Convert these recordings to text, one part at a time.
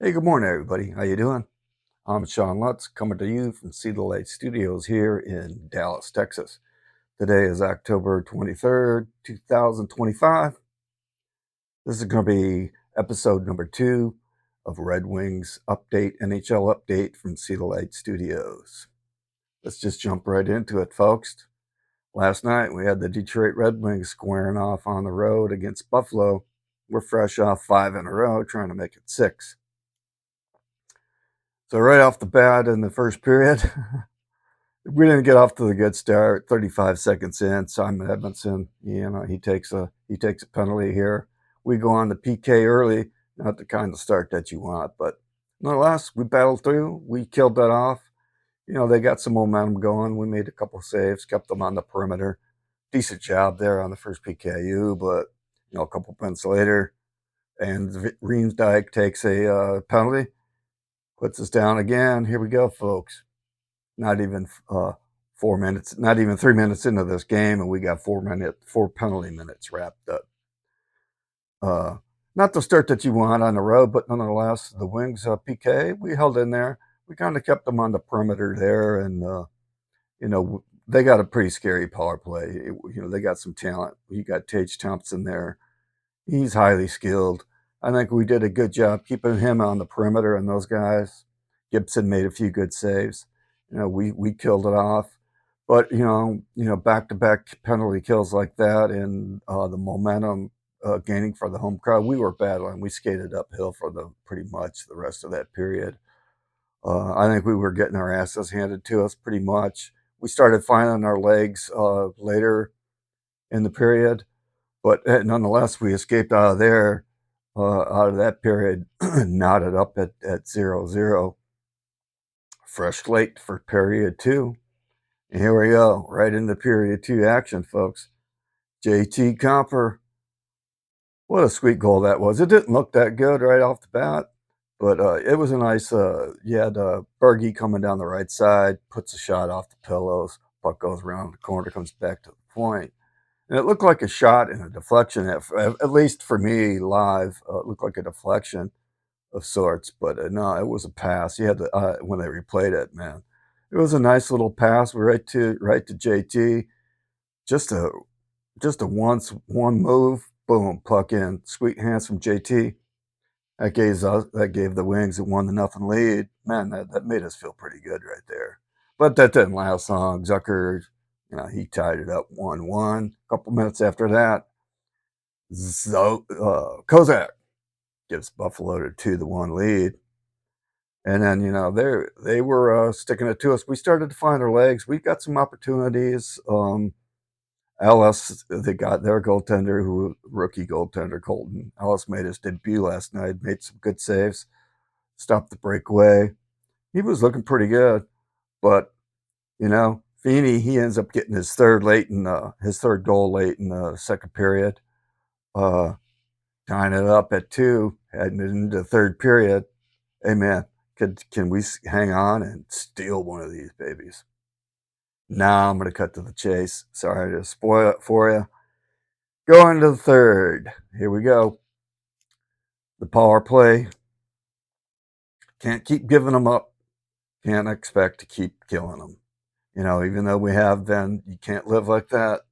Hey, good morning, everybody. How you doing? I'm Sean Lutz, coming to you from Cedar Light Studios here in Dallas, Texas. Today is October 23rd, 2025. This is going to be episode number 2 of Red Wings Update, NHL Update from Cedar Light Studios. Let's just jump right into it, folks. Last night, we had the Detroit Red Wings squaring off on the road against Buffalo. We're fresh off 5 in a row, trying to make it 6. So right off the bat in the first period, we didn't get off to the good start. 35 seconds in, Simon Edmondson, he takes a penalty here. We go on the PK early, not the kind of start that you want, but nonetheless, we battled through. We killed that off. They got some momentum going. We made a couple of saves, kept them on the perimeter. Decent job there on the first PKU, but a couple minutes later, and Riemsdyk takes a penalty, puts us down again. Here we go, folks. Not even 4 minutes, not even 3 minutes into this game, and we got 4 penalty minutes wrapped up. Not the start that you want on the road, but nonetheless, the Wings PK, we held in there. We kind of kept them on the perimeter there, and they got a pretty scary power play. They got some talent. You got Tage Thompson there. He's highly skilled. I think we did a good job keeping him on the perimeter and those guys. Gibson made a few good saves. We killed it off. But back-to-back penalty kills like that, and the momentum gaining for the home crowd, we were battling. We skated uphill for pretty much the rest of that period. I think we were getting our asses handed to us pretty much. We started finding our legs later in the period, but nonetheless, we escaped out of there, out of that period, knotted up at 0-0. Fresh slate for period 2. And here we go, right into period 2 action, folks. JT Comper. What a sweet goal that was. It didn't look that good right off the bat, but it was a nice, you had Bergie coming down the right side, puts a shot off the pillows, puck goes around the corner, comes back to the point. And it looked like a shot and a deflection, at least for me live. It looked like a deflection of sorts, but no, it was a pass. You had to, when they replayed it, man, it was a nice little pass right to JT. Just a one move, boom, puck in. Sweet hands from JT. That gave the Wings a 1-0 lead. Man, that made us feel pretty good right there. But that didn't last long. Zucker, he tied it up 1-1. A couple minutes after that, Kozak gives Buffalo a 2-1 lead. And then, they were sticking it to us. We started to find our legs. We got some opportunities. Ellis, they got their goaltender, rookie goaltender, Colton. Ellis made his debut last night, made some good saves, stopped the breakaway. He was looking pretty good. But, Feeney, he ends up getting his third goal late in the second period. Tying it up at 2, heading into the third period. Hey, man, can we hang on and steal one of these babies? Now I'm going to cut to the chase. Sorry to spoil it for you. Going to the third. Here we go. The power play. Can't keep giving them up. Can't expect to keep killing them. Even though we have been, you can't live like that.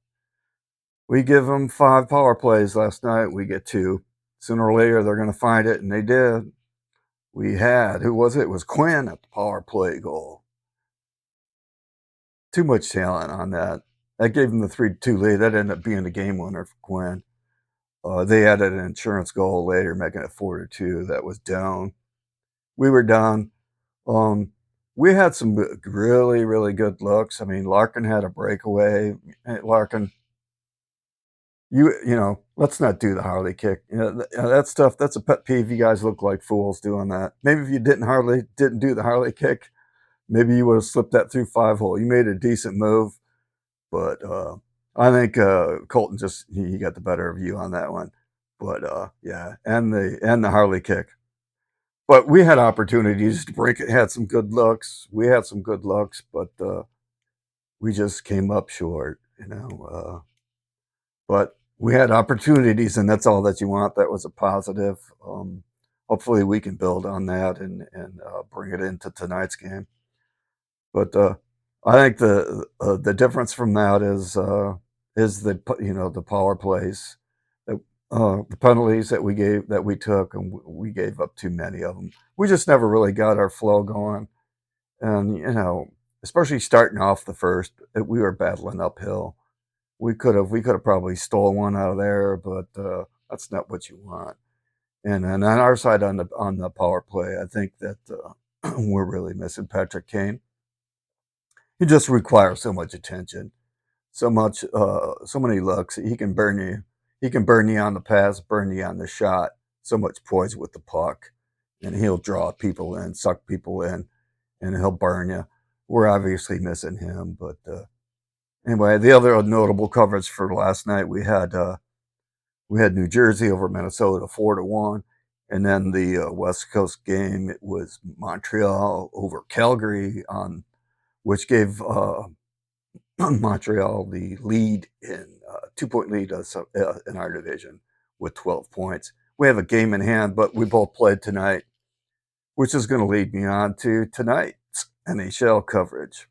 We give them 5 power plays last night. We get 2. Sooner or later, they're going to find it, and they did. We had, who was it? It was Quinn at the power play goal. Too much talent on that. That gave them the 3-2 lead. That ended up being the game winner for Quinn. They added an insurance goal later, making it 4-2. That was down. We were down. We had some really, really good looks. I mean, Larkin had a breakaway. Larkin, let's not do the Harley kick. That stuff, that's a pet peeve. You guys look like fools doing that. Maybe if you didn't do the Harley kick, maybe you would have slipped that through 5-hole. You made a decent move, but I think Colton he got the better view on that one. But yeah, and the Harley kick. But we had opportunities to break it. Had some good looks. We had some good looks, but we just came up short. But we had opportunities, and that's all that you want. That was a positive. hopefully we can build on that and bring it into tonight's game. But I think the difference from that is the the power plays, that the penalties that we took, and we gave up too many of them. We just never really got our flow going, and especially starting off the first, we were battling uphill. We could have probably stole one out of there, but that's not what you want. And on our side on the power play, I think that we're really missing Patrick Kane. He just requires so much attention, so many looks. He can burn you. He can burn you on the pass, burn you on the shot. So much poise with the puck, and he'll draw people in, suck people in, and he'll burn you. We're obviously missing him, but anyway, the other notable coverage for last night, we had New Jersey over Minnesota 4-1, and then the West Coast game, it was Montreal over Calgary, on which gave Montreal the lead in 2-point lead in our division with 12 points. We have a game in hand, but we both played tonight, which is going to lead me on to tonight's NHL coverage.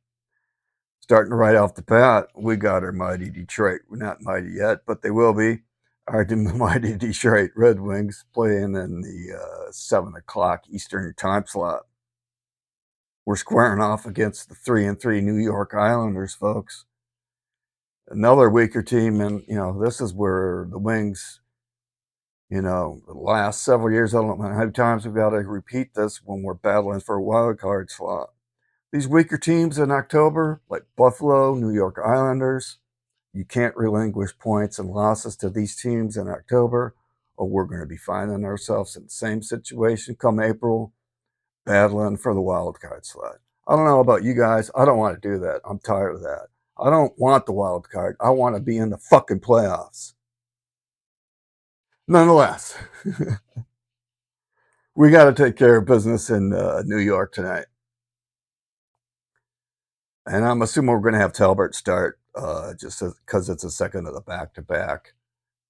Starting right off the bat, we got our mighty Detroit. We're not mighty yet, but they will be. Our mighty Detroit Red Wings playing in the 7 o'clock Eastern time slot. We're squaring off against the 3-3 New York Islanders, folks. Another weaker team, and this is where the Wings, the last several years, I don't know how many times we've got to repeat this when we're battling for a wild card slot. These weaker teams in October, like Buffalo, New York Islanders, you can't relinquish points and losses to these teams in October, or we're going to be finding ourselves in the same situation come April, battling for the wild card slot. I don't know about you guys. I don't want to do that. I'm tired of that. I don't want the wild card. I want to be in the fucking playoffs. Nonetheless, we got to take care of business in New York tonight. And I'm assuming we're going to have Talbot start just because it's a second of the back-to-back.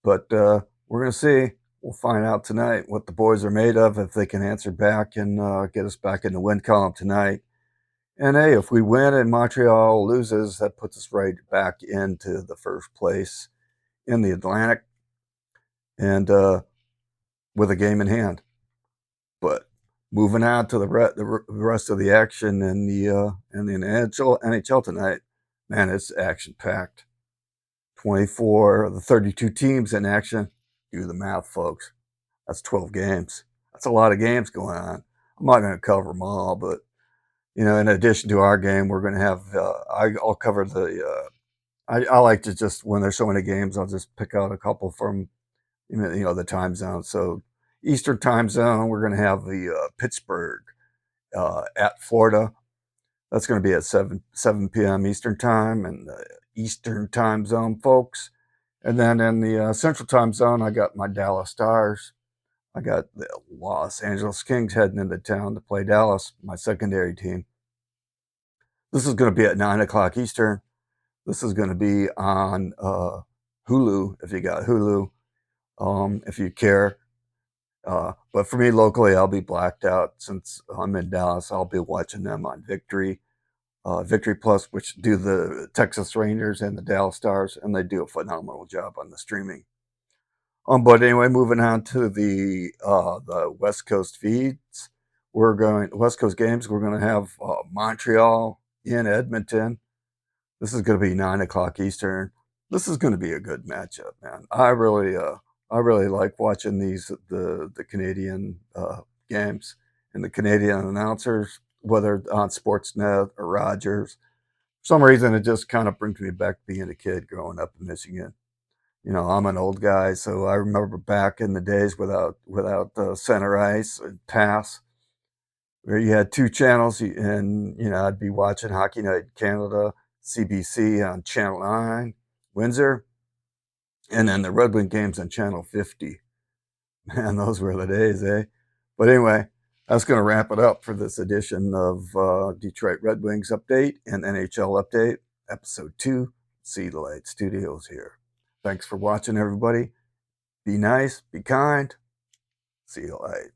But we're going to see. We'll find out tonight what the boys are made of, if they can answer back and get us back in the win column tonight. And hey, if we win and Montreal loses, that puts us right back into the first place in the Atlantic, and with a game in hand. But moving on to the rest of the action in the NHL tonight, man, it's action packed. 24 of the 32 teams in action. Do the math, folks. That's 12 games. That's a lot of games going on. I'm not going to cover them all, but in addition to our game, we're going to have. I'll cover the. I like to just, when there's so many games, I'll just pick out a couple from the time zone. So Eastern time zone, we're going to have the Pittsburgh at Florida. That's going to be at 7 p.m. Eastern time, and the Eastern time zone, folks. And then in the Central time zone, I got my Dallas Stars. I got the Los Angeles Kings heading into town to play Dallas, my secondary team. This is going to be at 9 o'clock Eastern. This is going to be on Hulu, if you got Hulu, if you care. But for me, locally, I'll be blacked out since I'm in Dallas. I'll be watching them on Victory Plus, which do the Texas Rangers and the Dallas Stars, and they do a phenomenal job on the streaming. But anyway, moving on to the West Coast feeds. West Coast games. We're going to have Montreal in Edmonton. This is going to be 9 o'clock Eastern. This is going to be a good matchup, man. I really like watching the Canadian games, and the Canadian announcers, whether on Sportsnet or Rogers. For some reason, it just kind of brings me back to being a kid growing up in Michigan. I'm an old guy, so I remember back in the days without center ice and pass, where you had two channels, and I'd be watching Hockey Night Canada, CBC on Channel 9, Windsor, and then the Red Wing games on Channel 50. Man, those were the days, eh? But anyway, that's going to wrap it up for this edition of Detroit Red Wings Update and NHL Update, Episode 2, See the Light Studios here. Thanks for watching, everybody. Be nice, be kind. See you later.